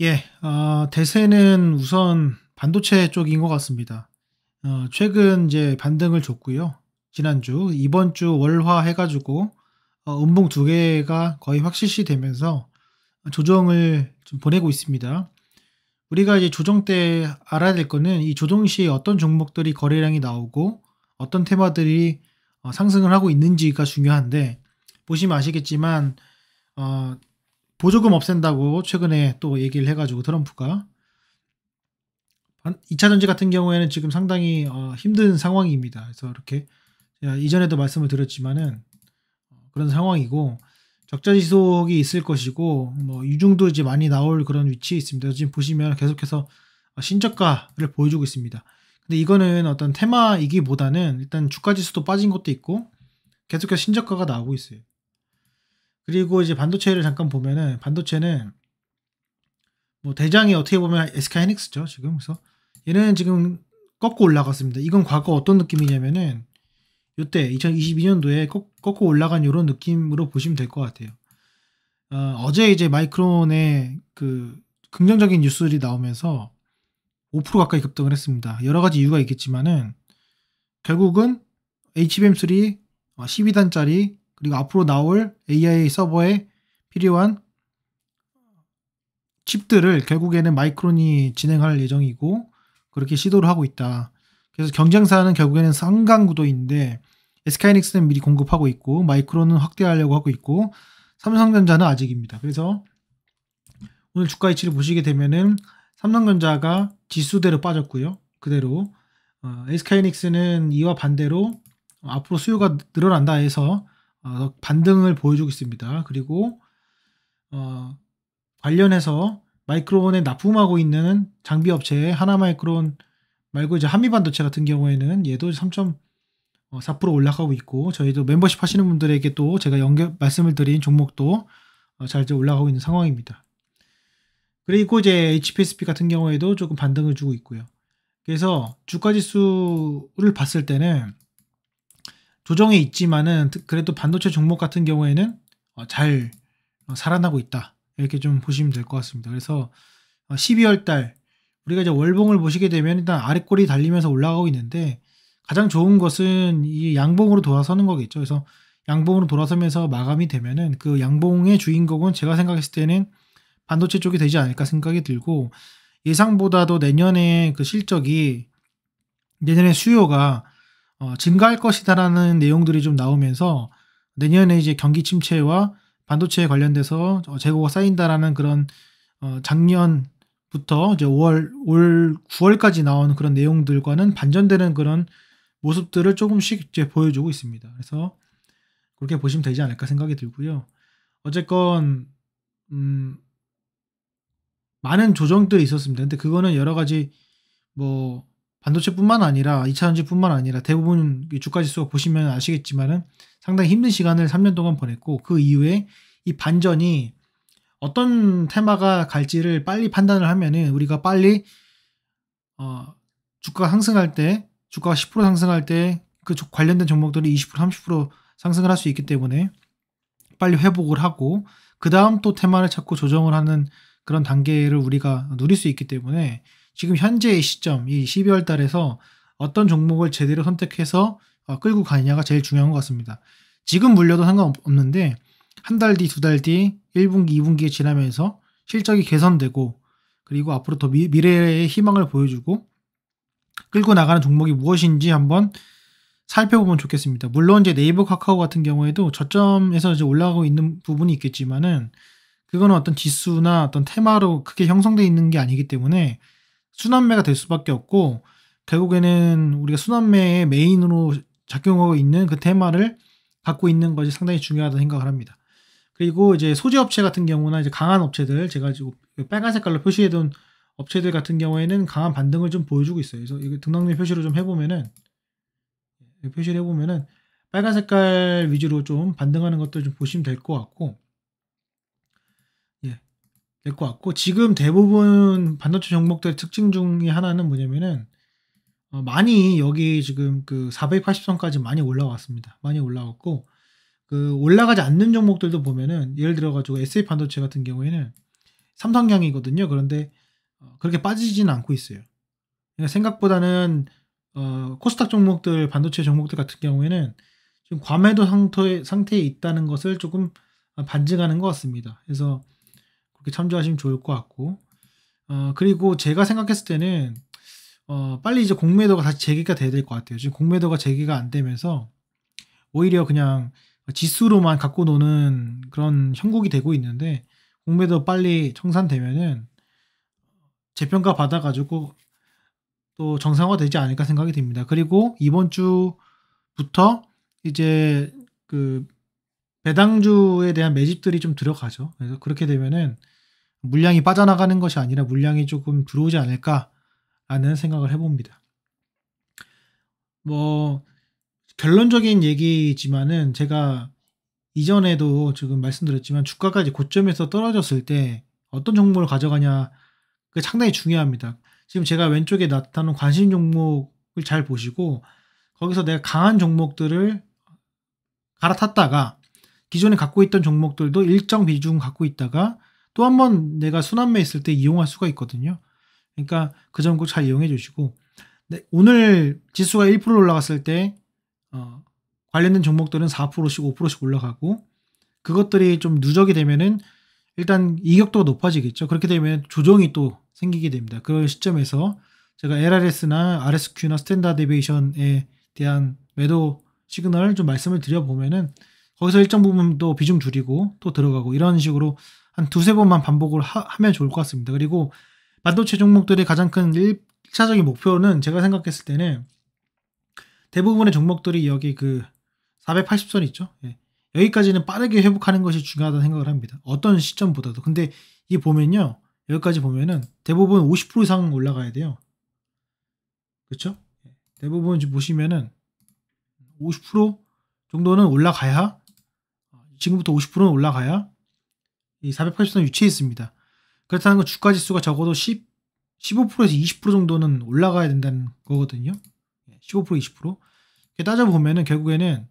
예. 대세는 우선 반도체 쪽인 것 같습니다. 최근 이제 반등을 줬고요. 지난주, 이번 주 월화 해 가지고 음봉 두 개가 거의 확실시 되면서 조정을 좀 보내고 있습니다. 우리가 이제 조정 때 알아야 될 거는 이 조정 시에 어떤 종목들이 거래량이 나오고 어떤 테마들이 상승을 하고 있는지가 중요한데, 보시면 아시겠지만 어 보조금 없앤다고 최근에 또 얘기를 해 가지고 트럼프가 2차 전지 같은 경우에는 지금 상당히 힘든 상황입니다. 그래서 이렇게 제가 이전에도 말씀을 드렸지만은 그런 상황이고, 적자 지속이 있을 것이고 뭐 유중도 이제 많이 나올 그런 위치에 있습니다. 지금 보시면 계속해서 신저가를 보여주고 있습니다. 근데 이거는 어떤 테마이기보다는 일단 주가 지수도 빠진 것도 있고 계속해서 신저가가 나오고 있어요. 그리고 이제 반도체를 잠깐 보면은, 반도체는 뭐 대장이 어떻게 보면 SK 하이닉스죠, 지금. 그래서 얘는 지금 꺾고 올라갔습니다. 이건 과거 어떤 느낌이냐면은 요때 2022년도에 꺾고 올라간 요런 느낌으로 보시면 될 것 같아요. 어제 이제 마이크론의 그 긍정적인 뉴스들이 나오면서 5% 가까이 급등을 했습니다. 여러 가지 이유가 있겠지만은 결국은 HBM3 12단짜리, 그리고 앞으로 나올 AI 서버에 필요한 칩들을 결국에는 마이크론이 진행할 예정이고 그렇게 시도를 하고 있다. 그래서 경쟁사는 결국에는 상강구도인데 SK하이닉스는 미리 공급하고 있고 마이크론은 확대하려고 하고 있고 삼성전자는 아직입니다. 그래서 오늘 주가 위치를 보시게 되면은 삼성전자가 지수대로 빠졌고요. 그대로 SK하이닉스는 이와 반대로 앞으로 수요가 늘어난다 해서 반등을 보여주고 있습니다. 그리고 관련해서 마이크론에 납품하고 있는 장비 업체 하나마이크론 말고 이제 한미반도체 같은 경우에는 얘도 3.4% 올라가고 있고, 저희도 멤버십 하시는 분들에게 또 제가 말씀을 드린 종목도 잘 이제 올라가고 있는 상황입니다. 그리고 이제 HPSP 같은 경우에도 조금 반등을 주고 있고요. 그래서 주가 지수를 봤을 때는 조정에 있지만은 그래도 반도체 종목 같은 경우에는 잘 살아나고 있다, 이렇게 좀 보시면 될 것 같습니다. 그래서 12월 달 우리가 이제 월봉을 보시게 되면 일단 아랫골이 달리면서 올라가고 있는데, 가장 좋은 것은 이 양봉으로 돌아서는 거겠죠. 그래서 양봉으로 돌아서면서 마감이 되면은 그 양봉의 주인공은 제가 생각했을 때는 반도체 쪽이 되지 않을까 생각이 들고, 예상보다도 내년에 그 실적이, 내년에 수요가 증가할 것이다라는 내용들이 좀 나오면서 내년에 이제 경기 침체와 반도체에 관련돼서 재고가 쌓인다라는 그런 작년부터 이제 올 9월까지 나온 그런 내용들과는 반전되는 그런 모습들을 조금씩 이제 보여주고 있습니다. 그래서 그렇게 보시면 되지 않을까 생각이 들고요. 어쨌건 많은 조정들이 있었습니다. 근데 그거는 여러 가지 뭐 반도체뿐만 아니라 2차 전지뿐만 아니라 대부분 주가 지수가 보시면 아시겠지만은 상당히 힘든 시간을 3년 동안 보냈고, 그 이후에 이 반전이 어떤 테마가 갈지를 빨리 판단을 하면은 우리가 빨리 주가가 상승할 때, 주가가 10% 상승할 때 그 관련된 종목들이 20% 30% 상승을 할 수 있기 때문에 빨리 회복을 하고 그다음 또 테마를 찾고 조정을 하는 그런 단계를 우리가 누릴 수 있기 때문에, 지금 현재의 시점, 이 12월 달에서 어떤 종목을 제대로 선택해서 끌고 가느냐가 제일 중요한 것 같습니다. 지금 물려도 상관없는데 한 달 뒤, 두 달 뒤, 1분기, 2분기에 지나면서 실적이 개선되고 그리고 앞으로 더 미래의 희망을 보여주고 끌고 나가는 종목이 무엇인지 한번 살펴보면 좋겠습니다. 물론 이제 네이버 카카오 같은 경우에도 저점에서 이제 올라가고 있는 부분이 있겠지만은 그거는 어떤 지수나 어떤 테마로 크게 형성되어 있는 게 아니기 때문에 순환매가 될 수밖에 없고, 결국에는 우리가 순환매의 메인으로 작용하고 있는 그 테마를 갖고 있는 것이 상당히 중요하다고 생각을 합니다. 그리고 이제 소재 업체 같은 경우나 이제 강한 업체들, 제가 지금 빨간 색깔로 표시해둔 업체들 같은 경우에는 강한 반등을 좀 보여주고 있어요. 그래서 이거 등락률 표시로 좀 해보면은, 표시를 해보면은 빨간 색깔 위주로 좀 반등하는 것들 좀 보시면 될 것 같고, 예, 될 것 같고, 지금 대부분 반도체 종목들의 특징 중에 하나는 뭐냐면은 많이 여기 지금 그 480선까지 많이 올라왔습니다. 많이 올라왔고, 그 올라가지 않는 종목들도 보면은 예를 들어 가지고 SA 반도체 같은 경우에는 삼성향이거든요. 그런데 그렇게 빠지지는 않고 있어요. 그러니까 생각보다는 코스닥 종목들, 반도체 종목들 같은 경우에는 지금 과매도 상태에 있다는 것을 조금 반증하는 것 같습니다. 그래서 그렇게 참조하시면 좋을 것 같고, 그리고 제가 생각했을 때는 빨리 이제 공매도가 다시 재개가 돼야 될 것 같아요. 지금 공매도가 재개가 안 되면서 오히려 그냥 지수로만 갖고 노는 그런 형국이 되고 있는데, 공매도 빨리 청산되면은 재평가 받아가지고 또 정상화되지 않을까 생각이 듭니다. 그리고 이번 주부터 이제 그 배당주에 대한 매집들이 좀 들어가죠. 그래서 그렇게 되면은 물량이 빠져나가는 것이 아니라 물량이 조금 들어오지 않을까라는 생각을 해봅니다. 뭐 결론적인 얘기지만은 제가 이전에도 지금 말씀드렸지만 주가가 이제 고점에서 떨어졌을 때 어떤 종목을 가져가냐, 그게 상당히 중요합니다. 지금 제가 왼쪽에 나타난 관심 종목을 잘 보시고 거기서 내가 강한 종목들을 갈아탔다가 기존에 갖고 있던 종목들도 일정 비중 갖고 있다가 또 한 번 내가 순환매했을 때 이용할 수가 있거든요. 그러니까 그 점 꼭 잘 이용해 주시고, 네, 오늘 지수가 1% 올라갔을 때 관련된 종목들은 4%씩 5%씩 올라가고, 그것들이 좀 누적이 되면은 일단 이격도가 높아지겠죠. 그렇게 되면 조정이 또 생기게 됩니다. 그 시점에서 제가 LRS나 RSQ나 스탠다드 데비에이션에 대한 매도 시그널을 좀 말씀을 드려보면은 거기서 일정 부분 또 비중 줄이고 또 들어가고 이런 식으로 한 두세 번만 반복을 하면 좋을 것 같습니다. 그리고 반도체 종목들의 가장 큰 1차적인 목표는 제가 생각했을 때는 대부분의 종목들이 여기 그 480선 있죠. 예. 여기까지는 빠르게 회복하는 것이 중요하다는 생각을 합니다. 어떤 시점보다도. 근데 이 보면요. 여기까지 보면은 대부분 50% 이상 올라가야 돼요. 그렇죠? 대부분 보시면은 50% 정도는 올라가야, 지금부터 50%는 올라가야 이 480선 위치에 있습니다. 그렇다는 건 주가 지수가 적어도 15%에서 20% 정도는 올라가야 된다는 거거든요. 15%, 20%. 따져보면은 결국에는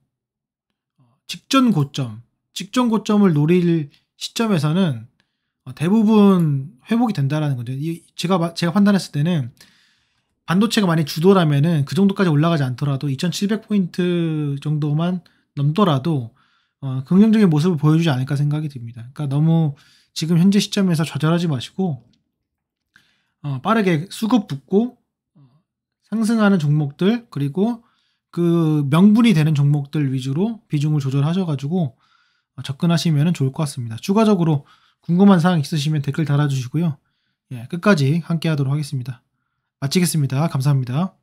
직전 고점을 노릴 시점에서는 대부분 회복이 된다라는 거죠. 제가 판단했을 때는 반도체가 많이 주도라면은 그 정도까지 올라가지 않더라도 2700포인트 정도만 넘더라도 긍정적인 모습을 보여주지 않을까 생각이 듭니다. 그러니까 너무 지금 현재 시점에서 좌절하지 마시고 빠르게 수급 붙고 상승하는 종목들, 그리고 그 명분이 되는 종목들 위주로 비중을 조절하셔가지고 접근하시면 좋을 것 같습니다. 추가적으로 궁금한 사항 있으시면 댓글 달아주시고요. 예, 끝까지 함께 하도록 하겠습니다. 마치겠습니다. 감사합니다.